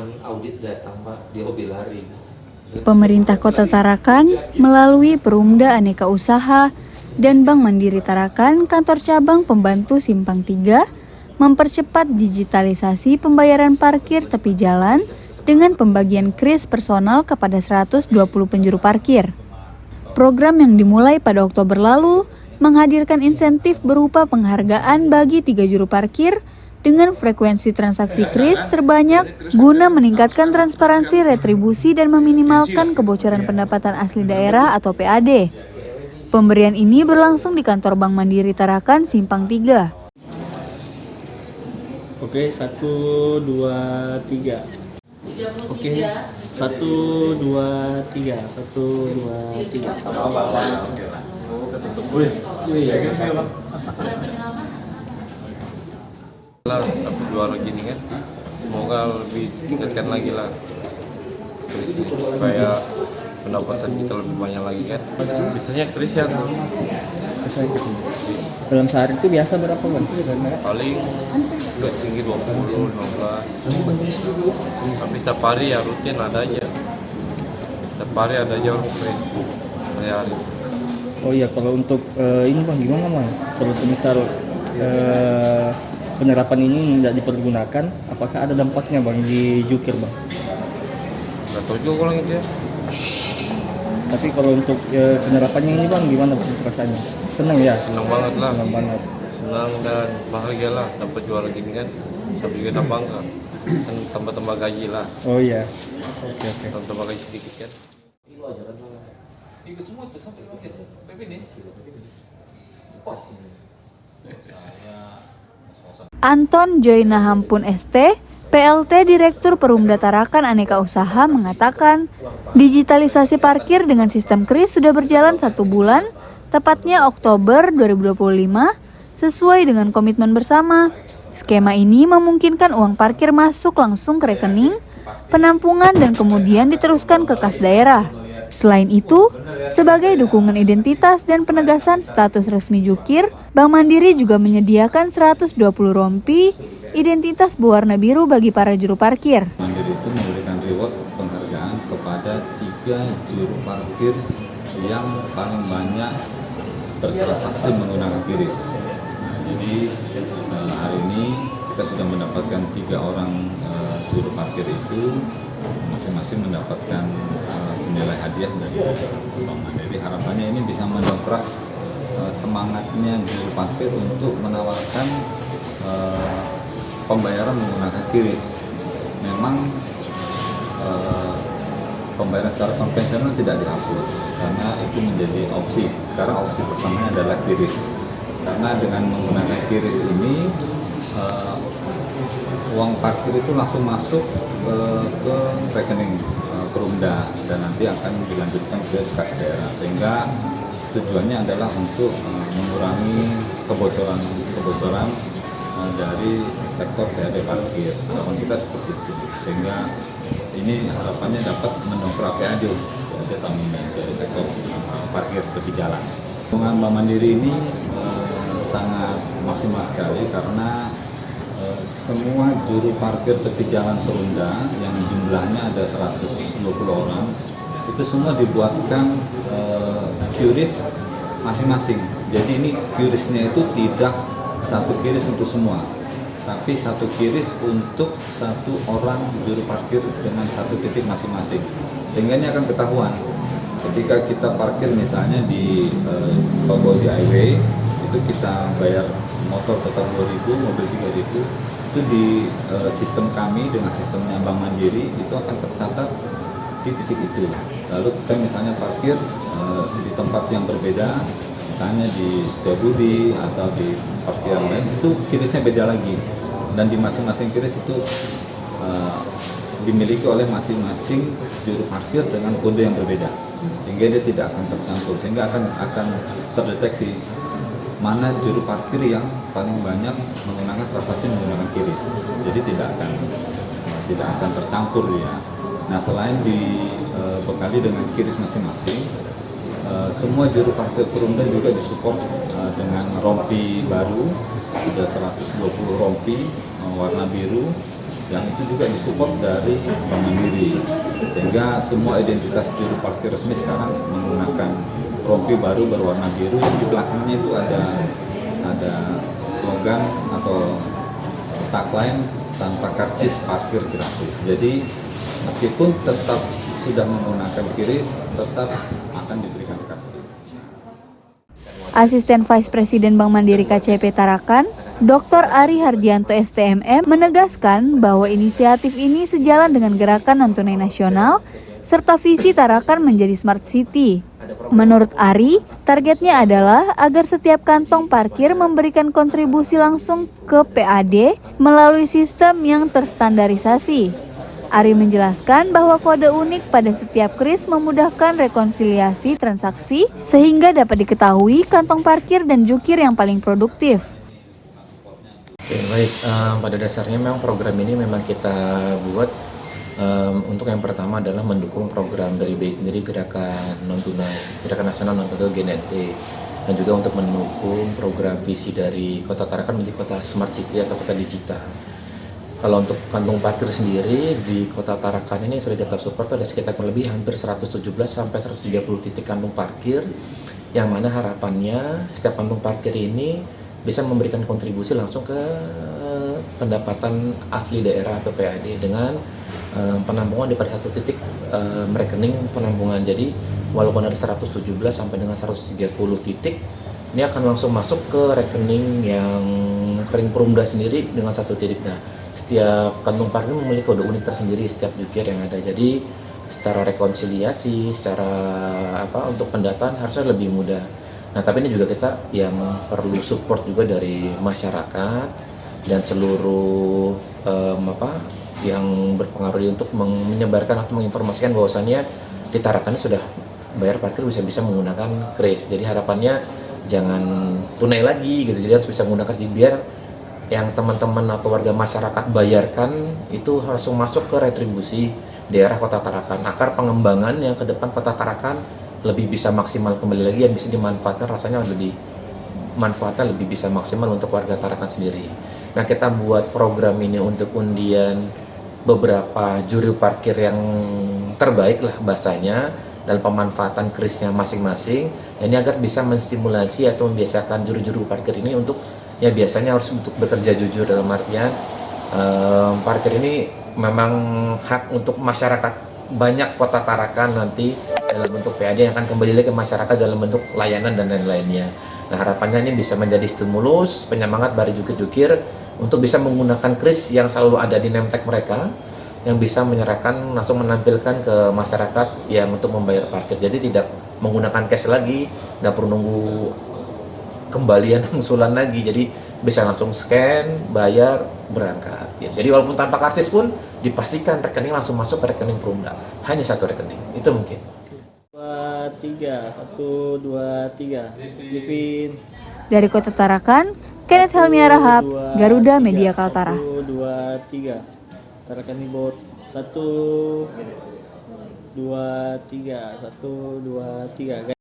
cuman audit datang Pak, dia hobi lari. Pemerintah Kota Tarakan melalui Perumda Aneka Usaha dan Bank Mandiri Tarakan Kantor Cabang Pembantu Simpang 3 mempercepat digitalisasi pembayaran parkir tepi jalan dengan pembagian kris personal kepada 120 penjuru parkir. Program yang dimulai pada Oktober lalu menghadirkan insentif berupa penghargaan bagi 3 juru parkir dengan frekuensi transaksi kris terbanyak guna meningkatkan transparansi retribusi dan meminimalkan kebocoran pendapatan asli daerah atau PAD. Pemberian ini berlangsung di kantor Bank Mandiri Tarakan Simpang 3. Oke, 1, 2, 3. Oke, 1, 2, 3. 1, 2, 3. Lah, tapi juara gini kan, semoga lebih tingkatkan lagi lah, supaya pendapatan kita lebih banyak lagi kan. Biasanya kris ya tuh. Dalam sehari itu biasa berapa Bang? Paling nggak tinggi 20, 15. Tapi setiap hari ya rutin ada aja. Setiap hari ada aja orang kris hari-hari. Oh iya, kalau untuk ini Bang gimana Bang? Kalau semisal penerapan ini tidak dipergunakan, apakah ada dampaknya Bang di Jukir Bang? Nggak tahu juga kalau gitu ya. Tapi kalau untuk penerapannya ini Bang gimana perasaannya? Senang ya? Senang banget lah. Senang banget. Senang dan bahagia lah dapat juara gini kan. Tapi juga bangga. Kan tambah-tambah gaji lah. Oh iya. Oke. Tambah gaji sedikit kan. Ikut semua tuh sampai finish. Anton Joyna Hampun ST, PLT Direktur Perumda Tarakan Aneka Usaha mengatakan, digitalisasi parkir dengan sistem kris sudah berjalan 1 bulan, tepatnya Oktober 2025, sesuai dengan komitmen bersama. Skema ini memungkinkan uang parkir masuk langsung ke rekening, penampungan dan kemudian diteruskan ke kas daerah. Selain itu, sebagai dukungan identitas dan penegasan status resmi Jukir, Bank Mandiri juga menyediakan 120 rompi identitas berwarna biru bagi para juru parkir. Mandiri itu memberikan reward penghargaan kepada 3 juru parkir yang paling banyak bertransaksi menggunakan QRIS. Nah, jadi hari ini kita sudah mendapatkan 3 orang juru parkir itu, masing-masing mendapatkan senilai hadiah dari Bank Mandiri. Harapannya ini bisa mendongkrak semangatnya juru parkir untuk menawarkan pembayaran menggunakan QRIS. Memang pembayaran secara konvensional tidak dihapus karena itu menjadi opsi. Sekarang opsi pertamanya adalah QRIS. Karena dengan menggunakan QRIS ini uang parkir itu langsung masuk ke rekening Perumda dan nanti akan dilanjutkan ke kas daerah, sehingga tujuannya adalah untuk mengurangi kebocoran dari sektor PAD parkir. Harapan kita seperti itu, sehingga ini harapannya dapat mendongkrak PAD tahun ini dari sektor parkir tepi jalan. Dengan Bank Mandiri ini sangat maksimal sekali karena semua juru parkir tepi jalan Perumda yang jumlahnya ada 120 orang itu semua dibuatkan QRIS masing-masing. Jadi ini QRIS-nya itu tidak satu QRIS untuk semua, tapi satu QRIS untuk 1 orang juru parkir dengan 1 titik masing-masing. Sehingga ini akan ketahuan ketika kita parkir misalnya di toko di highway, itu kita bayar motor total 2.000, mobil 3.000, itu di sistem kami dengan sistemnya Bank Mandiri itu akan tercatat di titik itu. Lalu kita misalnya parkir di tempat yang berbeda, misalnya di Setiabudi atau di parkiran lain, itu QRIS-nya beda lagi, dan di masing-masing QRIS itu dimiliki oleh masing-masing juru parkir dengan kode yang berbeda, sehingga dia tidak akan tercampur, sehingga akan terdeteksi mana juru parkir yang paling banyak menggunakan transaksi menggunakan QRIS. Jadi tidak akan tercampur ya. Nah, selain dibekali dengan QRIS masing-masing, semua juru parkir Perumda juga disupport dengan rompi baru, ada 120 rompi warna biru yang itu juga disupport dari Bank Mandiri, sehingga semua identitas juru parkir resmi sekarang menggunakan rompi baru berwarna biru yang di belakangnya itu ada slogan atau tagline tanpa karcis parkir gratis. Jadi meskipun tetap sudah menggunakan QRIS, tetap akan diberikan karcis. Asisten Vice Presiden Bank Mandiri KCP Tarakan, Dr. Ari Hardianto STMM menegaskan bahwa inisiatif ini sejalan dengan gerakan non-tunai nasional serta visi Tarakan menjadi Smart City. Menurut Ari, targetnya adalah agar setiap kantong parkir memberikan kontribusi langsung ke PAD melalui sistem yang terstandarisasi. Ari menjelaskan bahwa kode unik pada setiap kris memudahkan rekonsiliasi transaksi sehingga dapat diketahui kantong parkir dan jukir yang paling produktif. Oke, baik, pada dasarnya memang program ini memang kita buat untuk yang pertama adalah mendukung program dari BI sendiri, gerakan nasional non tunai GNNT, dan juga untuk mendukung program visi dari Kota Tarakan menjadi kota Smart City atau kota digital. Kalau untuk kantong parkir sendiri di Kota Tarakan ini sudah kita support ada sekitar lebih hampir 117 sampai 130 titik kantong parkir, yang mana harapannya setiap kantong parkir ini bisa memberikan kontribusi langsung ke pendapatan asli daerah atau PAD dengan penampungan di pada satu titik rekening penampungan. Jadi walaupun ada 117 sampai dengan 130 titik, ini akan langsung masuk ke rekening yang rekening Perumda sendiri dengan satu titik. Nah, setiap kantong parkir memiliki kode unik tersendiri setiap jukir yang ada. Jadi secara rekonsiliasi, secara untuk pendataan harusnya lebih mudah. Nah, tapi ini juga kita yang perlu support juga dari masyarakat dan seluruh yang berpengaruh untuk menyebarkan atau menginformasikan bahwasannya di Tarakan sudah bayar parkir bisa menggunakan kris. Jadi harapannya jangan tunai lagi gitu. Jadi harus bisa menggunakan biar yang teman-teman atau warga masyarakat bayarkan itu langsung masuk ke retribusi daerah Kota Tarakan. Akar pengembangan yang ke depan Kota Tarakan lebih bisa maksimal kembali lagi, yang bisa dimanfaatkan rasanya manfaatnya lebih bisa maksimal untuk warga Tarakan sendiri. Nah, kita buat program ini untuk undian beberapa juru parkir yang terbaik lah bahasanya dalam pemanfaatan krisnya masing-masing. Ini agar bisa menstimulasi atau membiasakan juru-juru parkir ini untuk biasanya harus untuk bekerja jujur, dalam artian parkir ini memang hak untuk masyarakat banyak Kota Tarakan nanti dalam bentuk PAD yang akan kembali lagi ke masyarakat dalam bentuk layanan dan lain-lainnya. Nah, harapannya ini bisa menjadi stimulus, penyemangat bagi jukir-jukir untuk bisa menggunakan kris yang selalu ada di name tag mereka, yang bisa menyerahkan langsung menampilkan ke masyarakat yang untuk membayar parkir. Jadi tidak menggunakan cash lagi, tidak perlu nunggu kembalian angsuran lagi. Jadi bisa langsung scan, bayar, berangkat. Ya, jadi walaupun tanpa kartis pun dipastikan rekening langsung masuk ke rekening Perumda. Hanya satu rekening. Itu mungkin. 1 2 3 Livin. Dari Kota Tarakan, Kenneth Helmia Rahab, Garuda Media Kaltara. 1 2 3 Tarakan Ibot 1 2 3 1 2 3.